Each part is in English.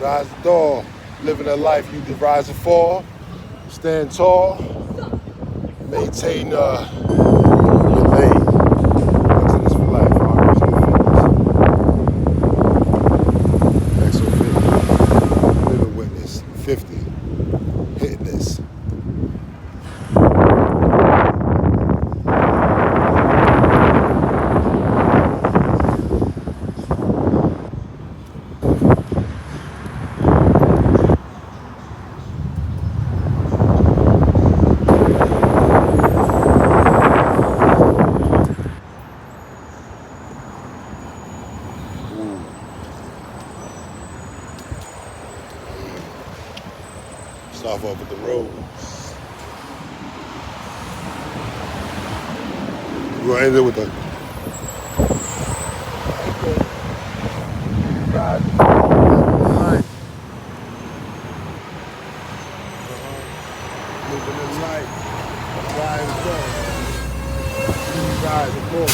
Rise and fall, living a life you can rise and fall, stand tall, maintain your lane. Continence for life, Exo Fitness, living witness, 50, hitting this. Start off with the road. We're gonna end it with the ride. Living the life, ride and fall. Ride and fall.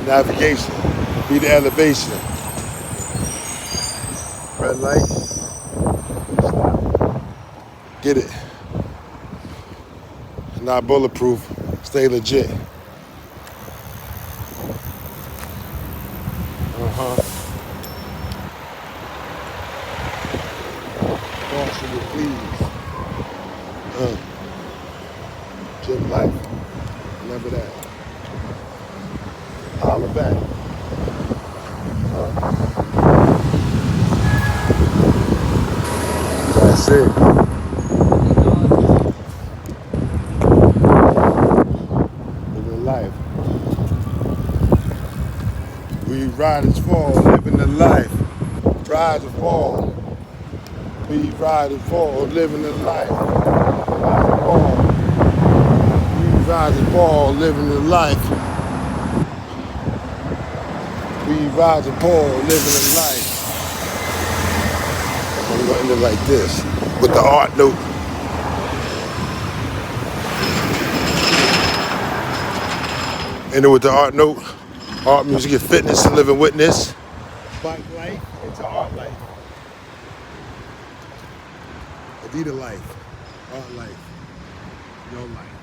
Navigation, be the elevation. Red light, stop. Get it. Not bulletproof, stay legit. Caution you, please. Gym life, remember that. Holler back. That's it. Living life. We ride and fall, living the life. Rise and fall. We ride and fall, living the life. Rise and fall. We ride and fall, living the life. We rise and fall, living a life. I'm gonna end it like this, with the art note. End it with the art note. Art, music, and fitness, and living witness. Bike life into art life. Adidas life, art life, your life.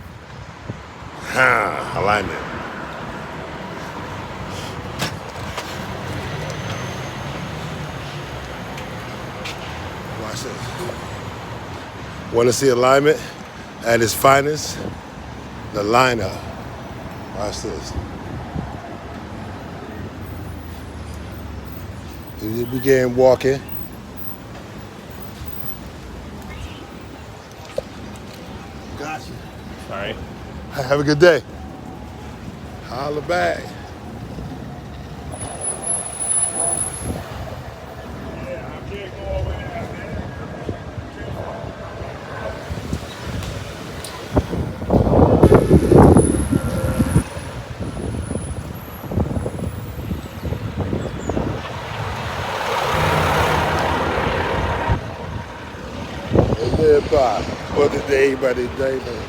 Alignment. Watch this. Want to see alignment at its finest? The liner. Watch this. You began walking. Gotcha. Sorry. Have a good day. Holla back. Live by. What the day by the day, man.